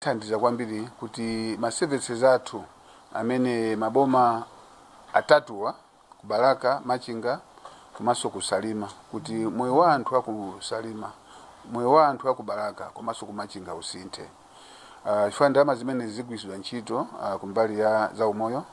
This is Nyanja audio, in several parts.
Thandiza kwambiri kuti ma services athu amene maboma atatuwa kubalaka machinga komanso kusalima kuti moyo wa anthu akusalima moyo wa anthu akubalaka komanso kumachinga usinthe. Chifukwa ndalama zimene zigwirizidwa ntchito kumbali ya za umoyo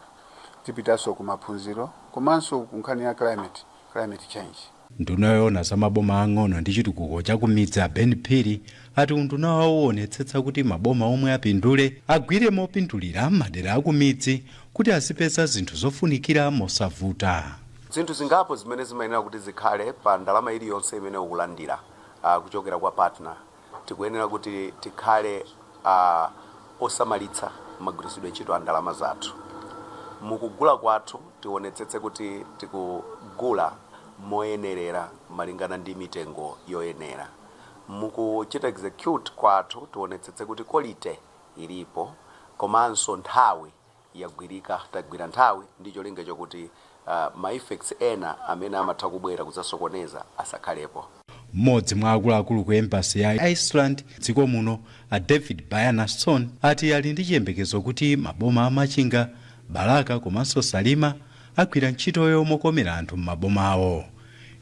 tipitanso kumaphunziro komanso kunkhani ya climate change. Nduna yoona za maboma ang'ono ndi chitukuko chakumidzi a Ben Phiri ati unduna wawo uonetsetsa kuti maboma omwe apindule agwire mopindulira madera akumidzi kuti azipeza zinthu zofunikira mosavuta. Zinthu zingapo zimene zimayenera kuti zikhale pa ndalama iliyonse imene ukulandira kuchokera kwa partner. Tikuyenera kuti tikhale osamalitsa magwiritsidwe ntchito a ndalama zathu. Mukugula kwathu tionetsetse kuti tikugula moyenerera malingana ndi mitengo yoyenera. Mukuchita execute kwathu tionetsetse kuti quality ilipo komanso nthawi yagwirika, tagwira nthawi ndi cholinga chokuti ma effects ena amene amatha kubwera kudzasokoneza asakhalepo. Mmodzi mwa akuluakulu ku embassy ya Iceland dziko muno a David Bjarnason ati ali ndi chiyembekezo kuti maboma amachinga, balaka komanso salima agwira ntchito yomokomera anthu m'maboma awo.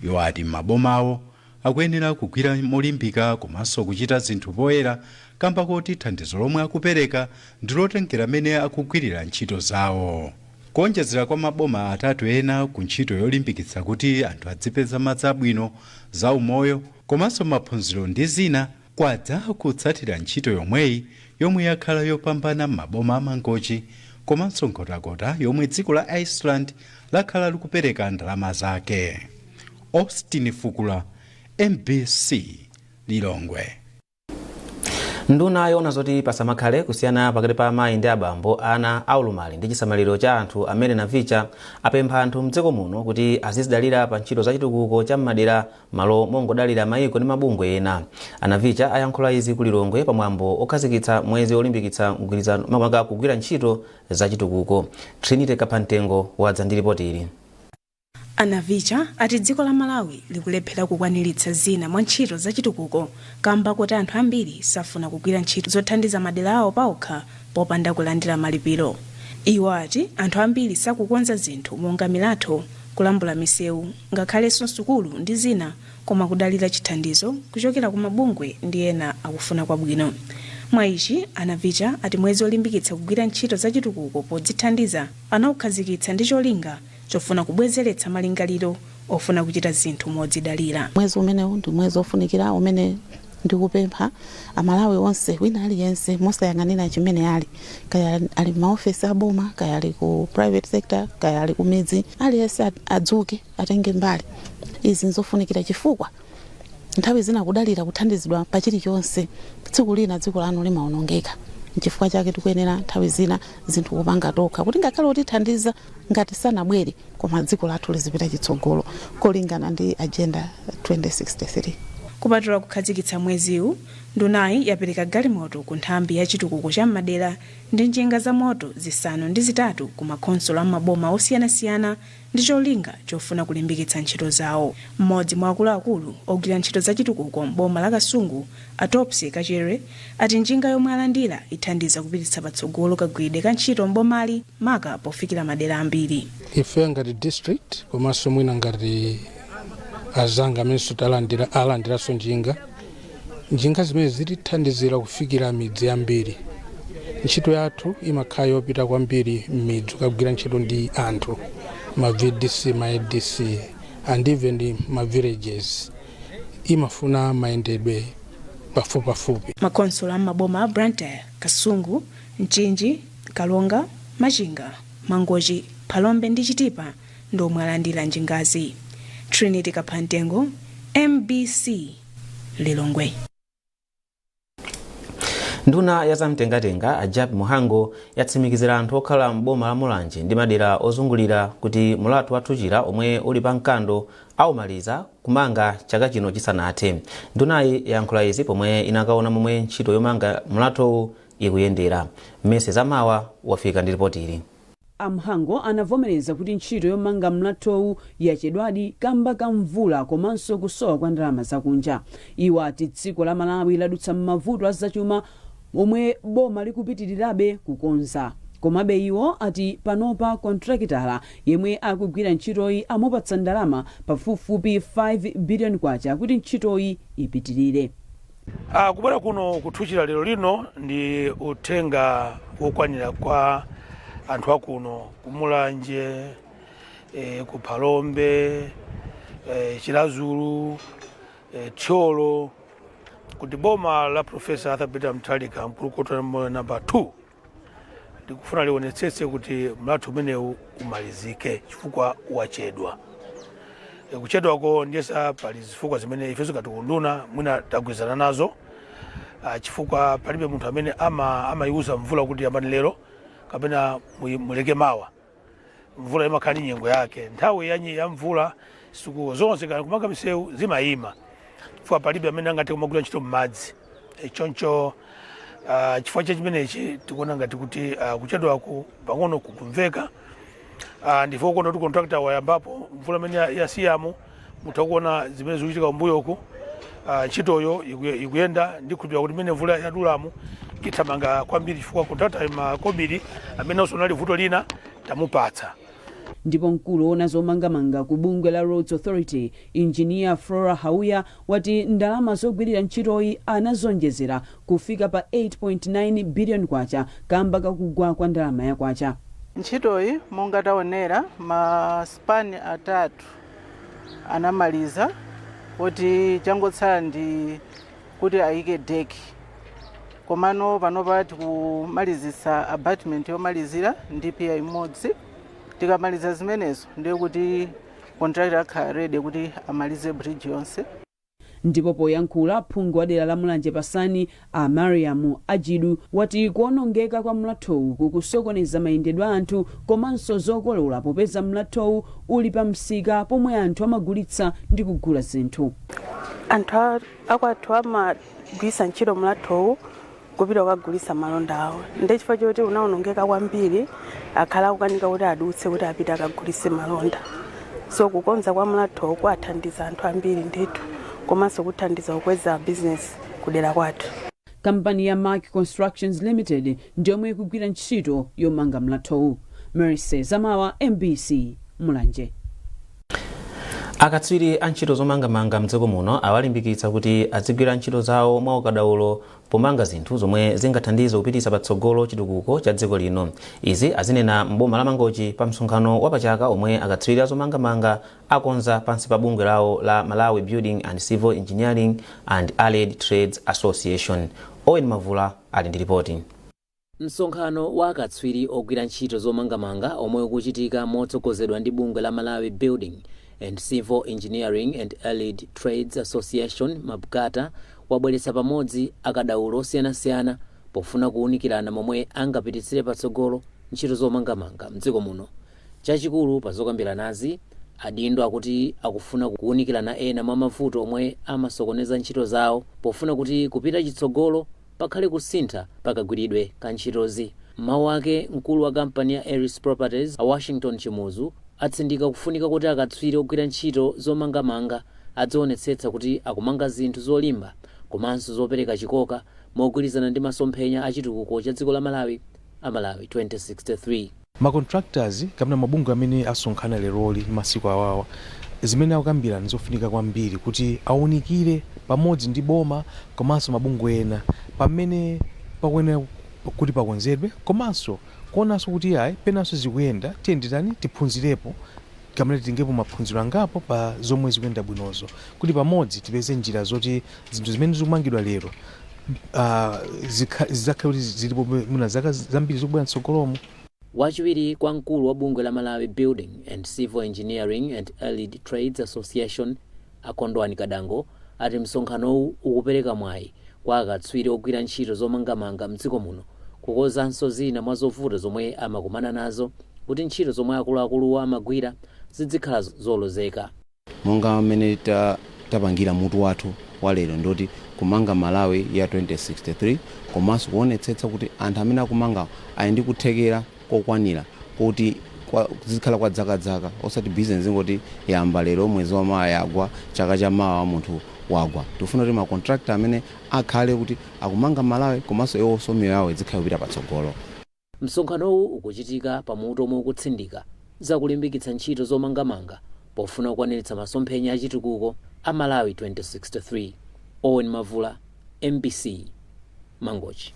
Iwo ati m'maboma awo akuyenera kugwira molimbika komanso kuchita zinthu poyera kamba kuti thandizo lomwe akupereka ndilotengera amene akugwirira ntchito zawo. Kuonjezera kwa maboma atatu ena ku ntchito yolimbikitsa kuti anthu adzipeza madzi abwino, za umoyo komanso maphunziro ndi zina kwadza kutsatira ntchito yomweyi yomwe yakhala yopambana m'maboma amangochi komanso nkhotakota yomwe dziko la Iceland lakhala likupereka ndalama zake. Austin Fukula, MBC, Lilongwe. Nduna yoona zoti pasamakhale kusiyana pakati pa amayi ndi abambo, ana aulumali ndi chisamaliro cha anthu amene Navicha apempha anthu mdziko muno kuti azizidalira pa ntchito za chitukuko cha madera malo mongodalira mayiko ndi mabungwe ena. Navicha ayankhula izi ku Lilongwe pamwambo okhazikitsa mwezi olimbikitsa mgwirizano makamaka kugwira ntchito za chitukuko. Trinity Kapantengo wadza ndi ripoti ili. Navicha ati dziko la Malawi likulephera kukwaniritsa zina mwa ntchito za chitukuko kamba kuti anthu ambiri safuna kugwira ntchito zothandiza madera awo paokha popanda kulandira malipiro. Iwo ati anthu ambiri sakukonza zinthu monga milatho, kulambula misewu, ngakhalenso sukulu ndi zina, koma kudalira chithandizo kuchokera ku mabungwe ndi ena akufuna kwabwino. Mwa ichi Navicha ati mwezi olimbikitsa kugwira ntchito za chitukuko podzithandiza anaukhazikitsa ndi cholinga chofuna kubwezeretsa malingaliro ofuna kuchita zinthu modzidalira. Mwezi umenewu ndi mwezi ofunikira umene ndikupempha amalawi onse wina aliyense mosayang'anira chimene ali, kaya ali maofesi aboma, kaya ali ku private sector, kaya ali ku midzi, aliyense adzuke atenge mbali. Izi nzofunikira chifukwa nthawi zina kudalira kuthandizidwa pa chilichonse tsiku lina dziko lanu limaonongeka. Chifukwa chake tikuyenera nthawi zina zinthu kupanga tokha kuti ngakhale otithandiza ngati sanabwere koma dziko lathu lizipita chitsogolo kulingana ndi agenda 2063. Kupatula kukhazikitsa mweziwu, ndunayi yapereka galimoto ku nthambi ya chitukuko cha madera ndi njinga za moto zisanu ndi zitatu ku makhonsolo a maboma osiyanasiyana ndi cholinga chofuna kulimbikitsa ntchito zawo. Mmodzi mwa akuluakulu ogwira ntchito za chitukuko m'boma la Kasungu, Atopsi Kachere, ati njinga yomwe alandira ithandiza kupititsa patsogolo kagwidwe ka ntchito m'bomali maka pofikira madera ambiri. Ife ngati district komanso mwina ngati azanga amene alandiranso njinga zimene zitithandizira kufikira midzi yambiri. Ntchito yathu imakhala yopita kwambiri m'midzi kugwira ntchito ndi anthu, ma VDC, ma ADC and even ma villages. Imafuna mayendedwe pafupi. Makhonsolo a maboma a Blantyre, Kasungu, Mchinji, Kalonga, Machinga, Mangochi, Phalombe ndi Chitipa ndomwe alandira njingazi. Trinity Kapantengo, MBC, Lilongwe. Nduna ya zamtengatenga Ajab Muhango yatsimikizira anthu okhala m'boma la Mulanje ndi madera ozungulira kuti mulatu wathuchira omwe uli pa mkando aumaliza kumanga chaka chino chisanathe. Ndunayi yayankhula izi pomwe inakaona momwe ntchito yomanga mulatowu ikuyendera. Mese Zamawa wafika ndi ripoti ili. Muhango anavomereza kuti ntchito yomanga mlatowu yachedwadi kamba ka mvula komanso kusowa kwa ndalama zakunja. Iwo ati dziko la Malawi ladutsa m'mavuto azachuma omwe boma likupitirirabe kukonza. Komabe iwo ati panopa kontrakitala yemwe akugwira ntchitoyi amupatsa ndalama pafupifupi 5 billion kwacha kuti ntchitoyi ipitirire. Kubwera kuno kuthuchira lero lino ndi uthenga wokwanira kwa anthu akuno kumulanje, ku Phalombe, Chilazulu, Thyolo, kuti boma la Profesa Arthur Peter Mutharika mkulukoto namba 2 ndikufuna lionetsetse kuti mlatho umenewu umalizike chifukwa wachedwa. Kuchedwako ndiyesa pali zifukwa zimene ifeso katikunduna mwina tagwizana nazo, chifukwa palibe munthu amene amayiuza mvula kuti yambani lero kapena muleke mawa. Mvula imakhala ndi nyengo yake. Nthawi ya mvula siku zonse kana kumanga misewu zimayima, chifukwa palibe amene angati kumagwira ntchito m'madzi. Choncho chifukwa chimenechi tikuona ngati kuti kuchedwako pang'ono kukumveka. Ndifo kuona kuti kontrakta wayambapo mvula imene yasiyamo mutakuona zimene zikuchitika kumbuyoku. Ntchitoyo ikuyenda ndikhulupirira kuti imene mvula yadulamo ithamanga kwambiri chifukwa kontrakta makobiri amene osonali vuto lina tamupatsa. Ndipo mkulu ona zomangamanga ku bungwe la Roads Authority, Engineer Flora Hauya, wati ndalama zogwirira ntchitoyi anazonjezera kufika pa 8.9 billion kwacha kamba kakugwa kwa ndalama ya kwacha. Ntchitoyi monga taonera maspani atatu anamaliza kuti changotsala ndi kuti ayike deki. Komano panopa tikumalizisa abatment yomalizira ndi piya imodzi. Tikamaliza zimenezo ndiye kuti contractor akhala ready kuti amalize bridge yonse. Ndipo poyankhula phungu wa dera la Mulanje Pasani Mariam Ajidu wati kuonongeka kwa mlathowu kukusokoneza mayendedwe anthu komanso zokolola popeza mlathowu uli pa msika pomwe anthu amagulitsa ndi kugula zinthu. Anthu akwathu amagwisa ntchito mlathowu kupita kukagulisa malonda awo. Ndi chifukwa choti unaonongeka kwambiri akhala kukanika kuti adutse kuti apite akagulise malonda. So kukonza kwa mlathowu kwathandiza anthu ambiri ndithu, komanso kuthandiza kukweza business kudera kwathu. Kampani ya Mark Constructions Limited ndiomwe ikugwira ntchito yomanga mlathowu. Mercy Zamawa, MBC, Mulanje. Akatswiri a ntchito zomangamanga mdziko muno awalimbikitsa kuti azigwira ntchito zawo mwaukadaulo pomanga zinthu zomwe zingathandize kupititsa patsogolo chitukuko cha dziko lino. Izi azinena mboma la Mangochi pa msonkhano wa pachaka omwe akatswiri a zomangamanga akonza pansi pa bungwe lawo la Malawi Building and Civil Engineering and Allied Trades Association. Owen Mavula ali ndi ripoti. Msonkhano wa akatswiri ogwira ntchito zomangamanga omwe ukuchitika motsogozedwa ndi bungwe la Malawi Building and Civil Engineering and Allied Trades Association Mabugata wabweretsa pamodzi akadaulo osiyanasiyana pofuna kuwunikirana momwe angapititsire patsogolo ntchito zomangamanga mdziko muno. Chachikulu pa zokambiranazi adindo akuti akufuna kuwunikirana ena mwa mavuto omwe amasokoneza ntchito zawo pofuna kuti kupita chitsogolo pakhale kusintha pakagwiridwe ka ntchitozi. Mawu ake mkulu wa kampani ya Aris Properties a Washington Chimuzu atsindika kufunika kuti akatswiri ogwira ntchito zomangamanga adzionetsetsa kuti akumanga zinthu zolimba komanso zopereka chikoka mogwirizana ndi masomphenya a chitukuko cha dziko la Malawi a Malawi 2063. Macontractors kapena mabungwe amene asonkhana leroli masiku awawa zimene akukambira ndizofunika kwambiri kuti awunikire pamodzi ndi boma komanso mabungwe ena pamene pakuyenera kuti pakonzedwe komanso kuonanso kuti ayi penanso zikuyenda tiyendetani tiphunzirepo kamene tingepo maphunziro angapo pa zomwe zikuyenda bwinozo kuti pamodzi tipeze njira zoti zinthu zimene zikumangidwa lero zizakhale kuti zilipo muna zaka zambiri zikubwera mtsogolomo. Wachiwiri kwa mkulu wa bungwe la Malawi Building and Civil Engineering and Allied Trades Association Akondwani Kadango ati msonkhanowu ukupereka mwayi kwa akatswiri ogwira ntchito zomangamanga mdziko muno kukozanso zina mwa zovuta zomwe amakumana nazo kuti ntchito zomwe akuluakuluwa amagwira zizikhala zolozeka. Monga amene tapangira mutu wathu wa lero ndoti kumanga Malawi ya 2063 komanso kuonetsetsa kuti anthu amene akumanga ali ndi kuthekera kokwanira kuti zikhala kwa dzaka osati business ngoti yamba lero mwezi wa Mawa yagwa chaka cha Mawa munthu wagwa. Tifuna kuti makontrakta amene akhale kuti akumanga Malawi komanso iwonso miyoyo yawo izikhale kupita patsogolo. Msonkhanowu ukuchitika pamutu omwe ukutsindika zakulimbikitsa ntchito zomangamanga pofuna kukwaniritsa masomphenya achitukuko a Malawi 2063. Owen Mavula, MBC, Mangochi.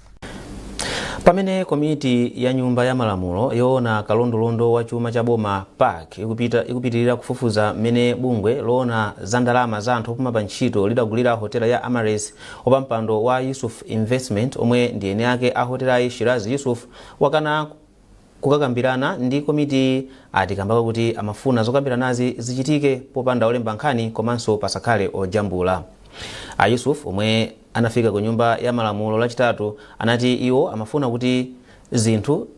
Pamene komiti ya nyumba ya malamulo yoona kalondolondo wa chuma cha boma PAC ikupitirira kufufuza mmene bungwe loona za ndalama za anthu opuma pa ntchito lidagulira hotela ya Amares wapampando wa Yusuf Investment omwe ndi ene ake a hotelayi Shirazi Yusuf wakana kukakambirana ndi komiti atikambaka kuti amafuna zokambiranazi zichitike popanda olemba nkhani komanso pasakhale ojambula. Yusuf omwe anafika ku nyumba ya malamulo lachitatu anati iwo amafuna kuti zinthu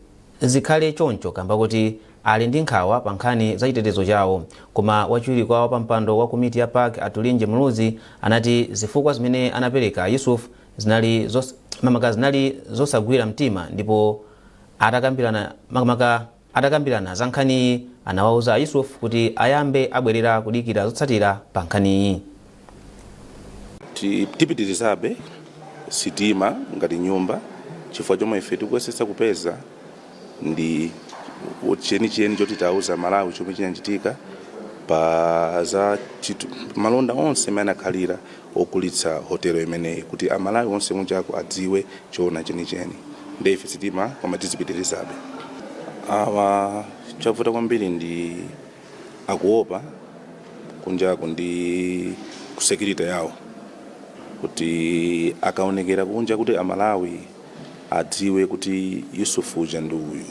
zikhale choncho kamba kuti ali ndi nkhawa pa nkhani za chitetezo chawo. Koma wachiwiri kwa wapampando wa komiti ya PAC Atulinje Muluzi anati zifukwa zimene anapereka Yusuf zinali zosagwira mtima ndipo atakambirana za nkhani anawauza Yusuf kuti ayambe abwerera kudikira zotsatira pa nkhaniyi. Tipitirizabe sitima ngati nyumba chifukwa chomwe ife tikuyesesa kupeza ndi chenicheni choti tauza Malawi chomwe chinachitika pa za malonda onse amene akhalira okulitsa hotelo imeneyi kuti Amalawi onse kunjako adziwe choona chenicheni. Ndi ife sitima koma tizipitirizabe. Awa chavuta kwambiri ndi akuopa kunjako ndi security yawo kuti akaonekera kunja kuti Amalawi adziwe kuti Yusuf uja ndi uyu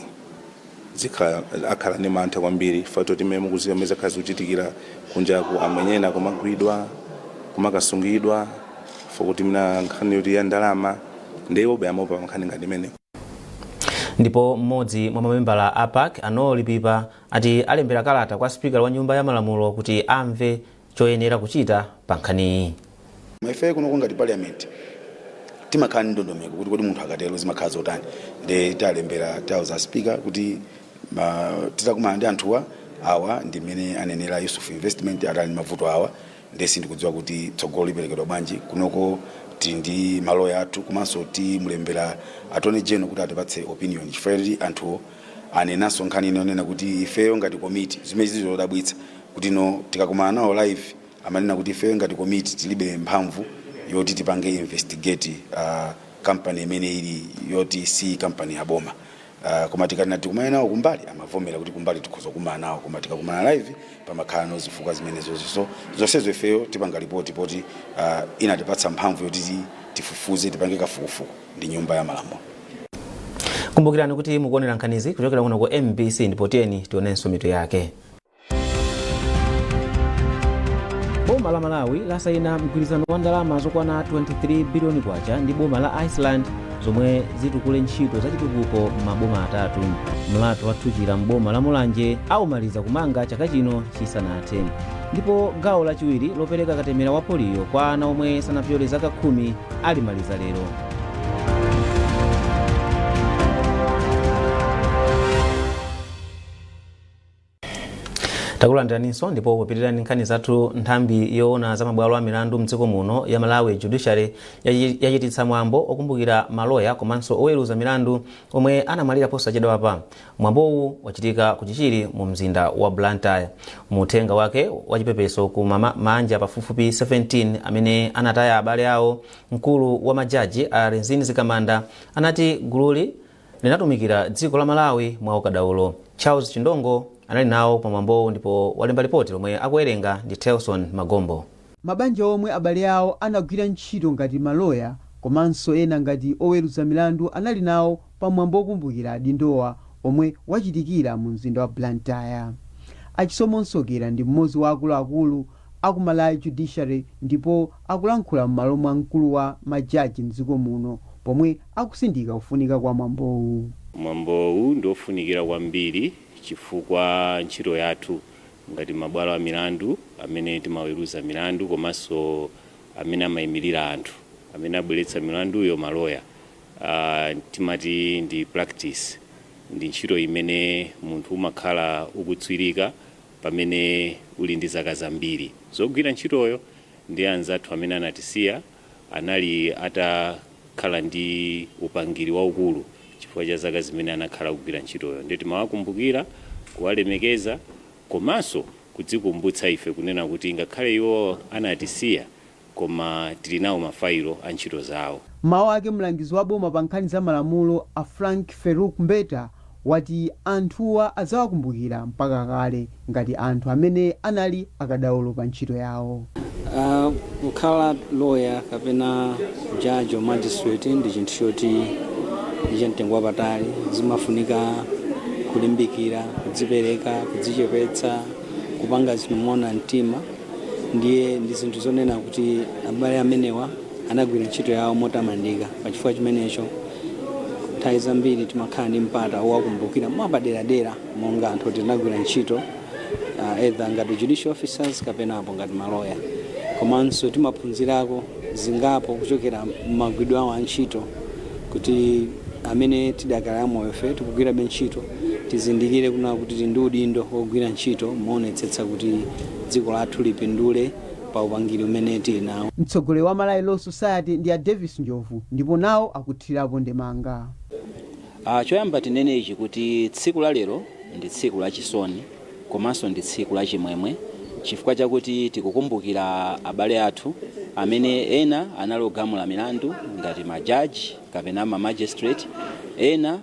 akhala ndi mantha kwambiri fato timene mukuziwa meza kazi kuchitikira kunjaku amenyena kumagwidwa kumakasungidwa fokuti mina nkhani yoti ya ndalama ndiwo beamopa nkhani ngati imene. Ndipo mmodzi mwa mamembala a PAC anolipipa ati alembera kalata kwa speaker wa nyumba ya malamulo kuti amve choyenera kuchita pa nkhaniyi. Maife kuno ngati parliament timakhala ndi ndondomeko kuti kodi munthu akatero zimakhala zotani ndi talembera tauza speaker kuti titakumana ndi anthuwa awa ndi mmene anenera Yusuf Investment atali mavuto awa ndesi ndikudziwa kuti tsogolo liperekedwa bwanji kunoko ndi maloya athu komanso mulembera attorney general kuti atipatse opinion chifukwa anthu anenaso nkhani inonena kuti ifeyo ngati committee zimene zizodabwitsa kuti no tikakumana nawo live amanena kuti ifeyo ngati committee tilibe mphamvu yoti tipange investigate company imene ili yoti si company ya boma. Koma tikana tikumana nawo kumbali amavomera kuti kumbali tikhoza kumana nawo koma tikakumana live pamakhala zifukwa zimenezo zonsezo ifeyo tipanga report poti inatipatsa mphamvu yoti tifufuze tipange kafukufuku ndi nyumba ya malamulo. Kumbukirani kuti mukuonera nkhanizi kuchokera kuno ku MBC ndipo tiyeni tionenso mitu yake. Boma la Malawi lasayina mgwirizano wa ndalama zokwana 23 biliyoni kwacha ndi boma la Iceland zomwe zitukule ntchito za chitukuko maboma atatu. Mlatu wathuchira mboma la Mulanje aumaliza kumanga chaka chino chisanathe. Ndipo gawo lachiwiri lopereka katemera wa poliyo kwa ana omwe sanapyole zaka 10 alimaliza lero. Takulandiraninso ndipo kupitirani nkhani zathu. Nthambi yoona za mabwalo a milandu mdziko muno ya Malawi Judiciary yachititsa mwambo okumbukira maloya komanso oweruza milandu omwe anamwalira posachedwapa. Mwambowu wachitika kuchichiri mu mzinda wa Blantyre. Muthenga wake wachipepeso ku manja pafupifupi 17 amene anataya abale awo, mkulu wa majaji a Renzini Zikamanda anati gululi linatumikira dziko la Malawi mwa ukadaulo. Charles Chindongo anali nawo pamwambowu ndipo walemba ripoti lomwe akuwerenga ndi Telson Magombo. Mabanja omwe abale awo anagwira ntchito ngati maloya komanso ena ngati oweruza milandu anali nawo pamwambo okumbukira adindowa omwe wachitikira mu mzinda wa Blantyre. Achisomo Nsokera ndi mmodzi wa akuluakulu aku Malawi Judiciary ndipo akulankhula m'malo mwa mkulu wa majaji mdziko muno pomwe akusindika kufunika kwa mwambowu. Mwambowu ndofunikira kwambiri chifukwa ntchito yathu ngati mabwalo a milandu amene timaweruza milandu komanso amene amayimirira anthu amene abweretsa milanduyo maloya. Timati ndi practice, ndi ntchito imene munthu umakhala ukutswirika pamene uli ndi zaka zambiri zogwira ntchitoyo, ndi anzathu amene anatisiya anali atakhala ndi upangiri waukulu chifukwa cha zaka zimene anakhala kugwira ntchitoyo. Ndi timawakumbukira, kuwalemekeza, komanso kudzikumbutsa ife kunena kuti ngakhale iwo anatisiya koma tili nawo mafailo a ntchito zawo. Mawu ake mlangizi wa boma pa nkhani za malamulo a Frank Feruk Mbeta wati anthuwa azawakumbukira mpaka kale ngati anthu amene anali akadaulo pa ntchito yawo. Kukhala lawyer kapena judge or magistrate ndi chinthu choti mtengo wapatali, zimafunika kulimbikira, kudzipereka, kudzichepetsa, kupanga zinthu moona mtima. Ndiye ndi zinthu zonena kuti abale amenewa anagwira ntchito yawo motamandika. Pachifukwa chimenecho nthawi zambiri timakhala ndi mpata wowakumbukira mwapaderadera monga anthu oti tinagwira ntchito either ngati judicial officers kapenapo ngati maloya. Komanso timaphunzirako zingapo kuchokera m'magwidwe awo a ntchito kuti amene tidakhala amoyo fe tikugwira ntchito tizindikire kuna kuti tindi udindo wogwira ntchito moonetsetsa kuti dziko lathu lipindule pa upangiri umene tili nawo. Mtsogoleri wa Malawi Law Society ndi a Davis Njovu ndipo nawo akuthirapo ndemanga. Choyamba tinene ichi kuti tsiku la lero ndi tsiku la chisoni komanso ndi tsiku la chimwemwe chifukwa chakuti tikukumbukira abale athu amene ena anali ogamula milandu ngati majaji kapena magistrate, ena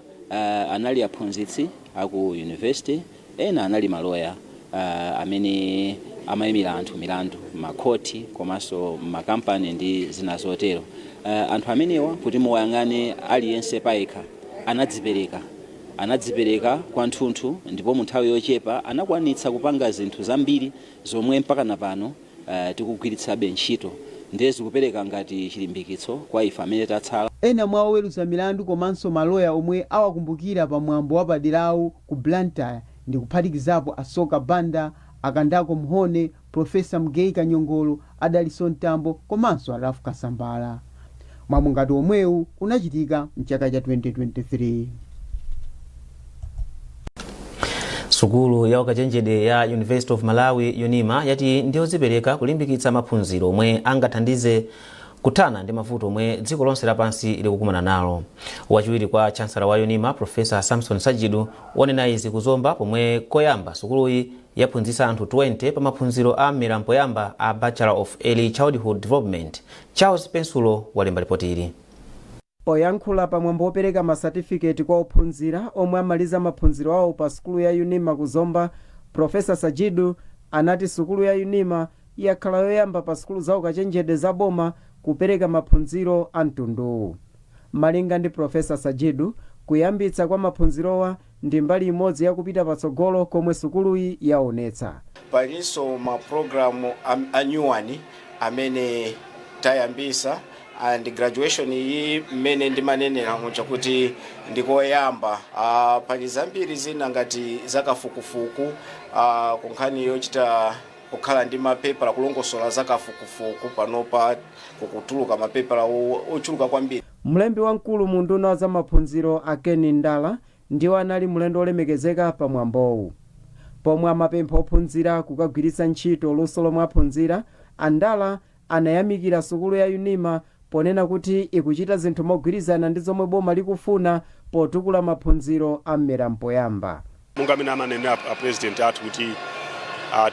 anali aphunzitsi aku university, ena anali maloya amene amayimira anthu milandu makoti komanso makampani ndi zina zotero. Anthu amenewa kuti muwayang'ane aliyense payekha anadzipereka kwathunthu ndipo mu nthawi yochepa anakwanitsa kupanga zinthu zambiri zomwe mpaka napano tikugwiritsabe ntchito, ndiye zikupereka ngati chilimbikitso kwa ife amene tatsala. Ena mwa oweruza milandu komanso maloya omwe awakumbukira pa mwambo wapaderawu ku Blantyre ndi kuphatikizapo Asoka Banda, Akandako Mhone, Profesa Mgei Kanyongolo, Adaliso Ntambo komanso Arafu Kasambala. Mwambo ngati omwewu unachitika mchaka cha 2023. Sukulu ya ukachenjede ya University of Malawi UNIMA yati ndiyodzipereka kulimbikitsa maphunziro omwe angathandize kuthana ndi mavuto omwe dziko lonse lapansi likukumana nalo. Wachiwiri kwa chancellor wa UNIMA Profesa Samson Sajidu wanena izi kuzomba pomwe koyamba sukuluyi yaphunzitsa anthu 20 pa maphunziro a mmera mpoyamba a Bachelor of Early Childhood Development. Charles Pensulo walemba ripoti ili. Poyankhula pa mwambo wopereka masatifiketi kwa ophunzira omwe amaliza maphunziro awo pa sukulu ya UNIMA kuzomba, Profesa Sajidu anati sukulu ya UNIMA yakhala yoyamba pa sukulu za ukachenjede za boma kupereka maphunziro a mtunduwu. Malinga ndi Profesa Sajidu, kuyambitsa kwa maphunzirowa ndi mbali imodzi yakupita patsogolo komwe sukuluyi yaonetsa. Palinso maprogramu anyuwani amene tayambisa and graduation iyi mmene ndimanenera kuti ndikoyamba. Pali zambiri zina ngati zakafukufuku kunkhani yochita kukhala ndi mapepala kulongosola zakafukufuku panopa kukutuluka mapepala ochuluka kwambiri. Mlembi wamkulu mu nduna za maphunziro Akeni Ndala ndiwo anali mlendo olemekezeka pa mwambowu. Pomwe amapempha ophunzira kukagwiritsa ntchito luso lomwe aphunzira, Andala anayamikira sukulu ya UNIMA ponena kuti ikuchita zinthu mogwirizana ndi zomwe boma likufuna potukula maphunziro a mmera mpoyamba. Monga amene amanenera a president athu kuti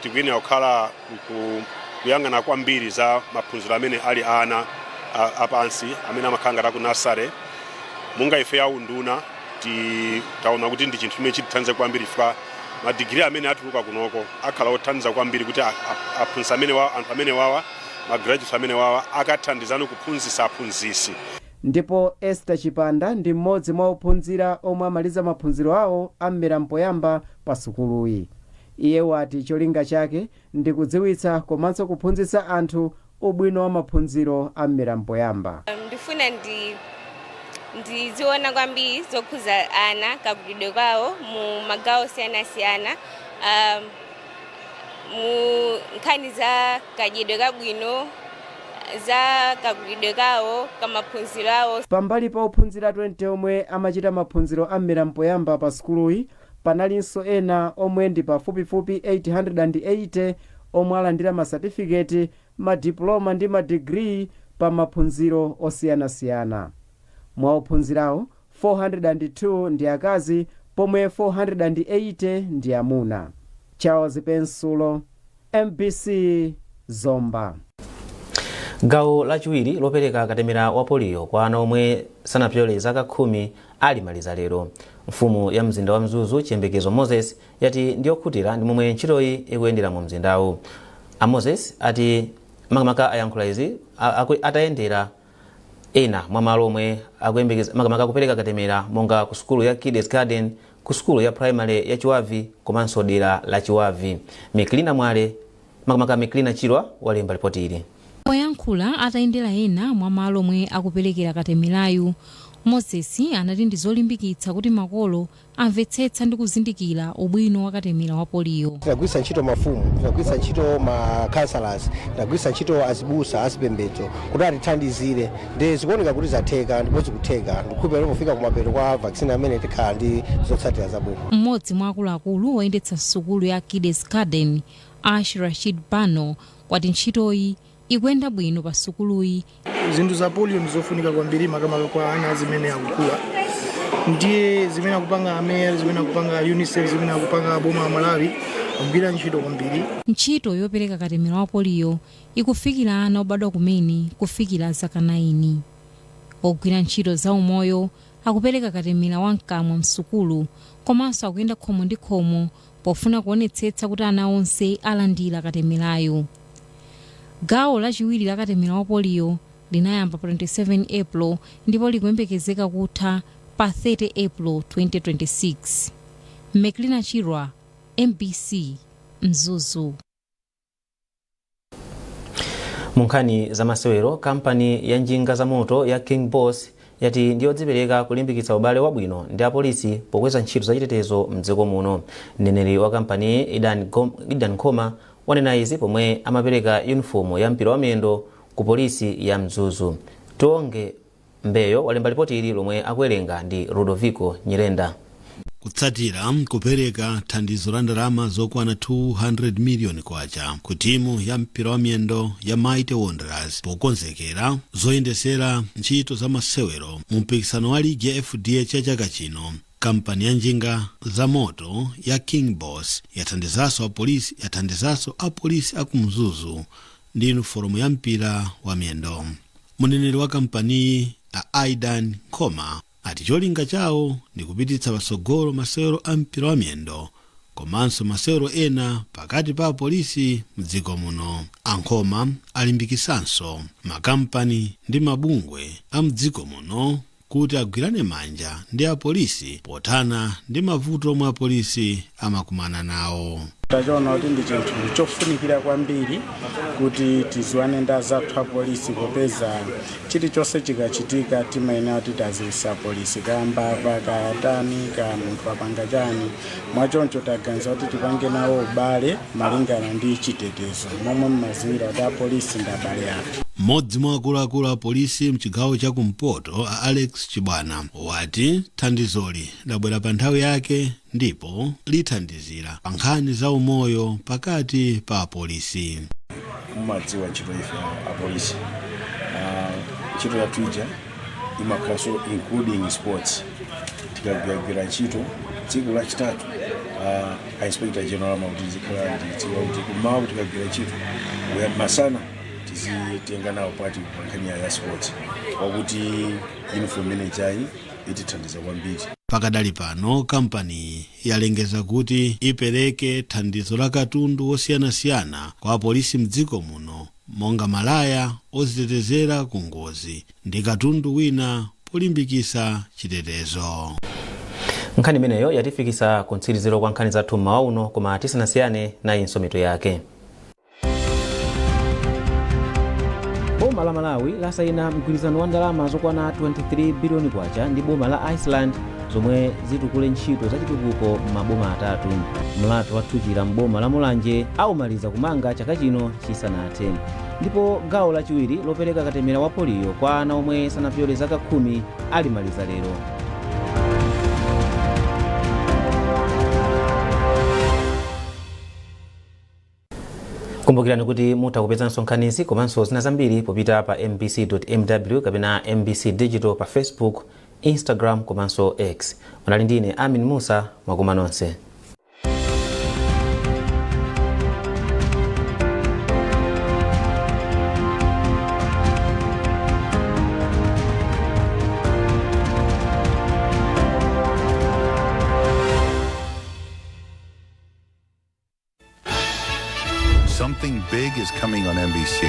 tikuyenera kukhala kuyang'ana kwambiri za maphunziro amene ali ana apansi amene amakhala ngati ku nasare. Monga ife ya unduna taona kuti ndi chinthu chimene chitithandiza kwambiri chifukwa madigiri amene atuluka kunoko akhala othandiza kwambiri kuti aphunzitsi amenewa, anthu amenewawa, magraduates amenewawa akathandizana kuphunzitsa aphunzitsi. Ndipo Esther Chipanda ndi mmodzi mwa ophunzira omwe amaliza maphunziro awo a mmera mpoyamba pa sukuluyi. Iye wati cholinga chake ndi kudziwitsa komanso kuphunzitsa anthu ubwino wa maphunziro a mmera mpoyamba. Ndifuna ndiziona kwambiri zokhuza ana kagwidwe kwawo mu magawo siyanasiyana, mu nkhani za kadyedwe kabwino, za kagwidwe kawo kamaphunziro awo. Pambali pa ophunzira 20 omwe amachita maphunziro a mmera mpoyamba pa sukuluyi, panalinso ena omwe ndi pafupifupi 880 omwe alandira masatifiketi madiploma ndi madigiri pa maphunziro osiyanasiyana. Mwa ophunzirawo 402 ndi akazi pomwe 480 ndi amuna. Charles Pensulo, MBC Zomba. Gawo lachiwiri lopereka katemera wa polio kwa ana omwe sanapyole zaka 10 alimaliza lero. Mfumu ya mzinda wa Mzuzu Chiyembekezo Moses yati ndiyokhutira ndi momwe ntchitoyi ikuyendera mu mzindawu. Moses ati makamaka ayankhula izi atayendera ena mwa malo omwe akuyembekeza makamaka kupereka katemera monga ku sukulu ya Kids Garden, ku sukulu ya primary ya Chiwavi komanso dera la Chiwavi. Miklina Mwale makamaka Miklina Chirwa walemba ripoti ili. Poyankhula atayendera ena mwa malo omwe akuperekera katemerayu, Moses anati ndi zolimbikitsa kuti makolo amvetsetsa ndi kuzindikira ubwino wa katemera wa polio. Tinagwisa ntchito mafumu, tinagwisa ntchito ma counselors, tinagwisa ntchito azibusa azipembedzo kuti atithandizire ndi zikuoneka kuti zatheka ndipo zikutheka ndikhupe lopofika kumapeto kwa vaccine amene tikhala ndi zotsatira zabwino. Mmodzi mwa akuluakulu woyendetsa sukulu ya Kids Garden, Ash Rashid Bano, kwati ntchitoyi ikuyenda bwino pa sukuluyi. Zinthu za polio ndizofunika kwambiri makamaka kwa ana zimene akukula. Ndiye zimene akupanga AMER, zimene akupanga UNICEF, zimene akupanga boma la Malawi kugwira ntchito kwambiri. Ntchito yopereka katemera wa polio ikufikira ana obadwa kumene kufikira zaka 9. Ogwira ntchito za umoyo akupereka katemera wa mkamwa msukulu komanso akuyenda khomo ndi khomo pofuna kuonetsetsa kuti ana onse alandira katemerayo. Gawo lachiwiri la katemera wa polio linayamba pa 27 April ndipo likuyembekezeka kutha pa 30 April 2026. Meklina Chirwa, MBC Mzuzu. Munkhani za masewero, kampani ya njinga za moto ya King Boss yati ndiyodzipereka kulimbikitsa ubale wabwino ndi apolisi pokweza ntchito zachitetezo mdziko muno. Mneneri wa kampani Idan Khoma wanena izi pomwe amapereka uniform ya mpira wa miyendo ku polisi ya Mzuzu. Tonge Mbeyo walemba ripoti ili lomwe akuwerenga ndi Ludovico Nyirenda. Kutsatira kupereka thandizo la ndalama zokwana 200 million kwacha ku timu ya mpira wa miyendo ya Mighty Wanderers pokonzekera zoyendesera ntchito za masewero mu mpikisano wa ligi ya FDH ya chaka chino. Kampani ya njinga za moto ya King Boss yathandizanso apolisi aku Mzuzu ndi uniform ya mpira wa miyendo. Muneneri wa kampani Aidan Khoma ati cholinga chawo ndi kupititsa patsogolo masewero a mpira wa miyendo komanso masewero ena pakati pa apolisi mdziko muno. Ankhoma alimbikisanso makampani ndi mabungwe a mdziko muno kuti agwirane manja ndi apolisi pothana ndi mavuto omwe apolisi amakumana nawo. Tachiona kuti ndi chinthu chofunikira kwambiri kuti tiziwane ndi azathu apolisi popeza chilichonse chikachitika timayenera kuti taziwisa polisi kambava kayatani ka munthu apanga chani. Mwachoncho taganiza kuti tipange nawo ubale malingana ndi chitetezo momwe mmaziwira kuti apolisi ndi abale athu. Mmodzi mwa akuluakulu a polisi mchigawo cha kumpoto Alex Chibwana wati thandizoli labwera pa nthawi yake ndipo lithandizira pa nkhani za umoyo pakati pa apolisi. Mumadziwa ntchito ife apolisi ntchito ya twija imakhaso including sports. Tikagwira ntchito tsiku lachitatu Inspector General Mautizi khala ndidziwa kuti kumawa tikagwira ntchito masana tizitenga nawo pati pankhani ya sports wakuti uniform manager itithandiza kwambiri. Pakadali pano kampani yalengeza kuti ipereke thandizo la katundu osiyanasiyana kwa apolisi mdziko muno monga malaya ozitetezera ku ngozi ndi katundu wina polimbikisa chitetezo. Nkhani imeneyo yatifikisa ku mtsiriziro kwa nkhani zathu mmawa uno koma tisanasiyane nayi nsomito yake. Boma la Malawi lasayina mgwirizano wa ndalama zokwana 23 billion kwacha ndi boma la Iceland zomwe zitukule ntchito zachitukuko m'maboma atatu. Mlatu wathuchira m'boma la Mulanje aumaliza kumanga chaka chino chisanathe. Ndipo gawo lachiwiri lopereka katemera wa polio kwa ana omwe sanapyole zaka 10 alimaliza lero. kumbukirani kuti mutha kupeza nkhanizi komanso zina zambiri popita pa mbc.mw kapena mbc digital pa Facebook, Instagram komanso X. Munali ndine Amin Musa, mwakoma nonse. Something big is coming on NBC.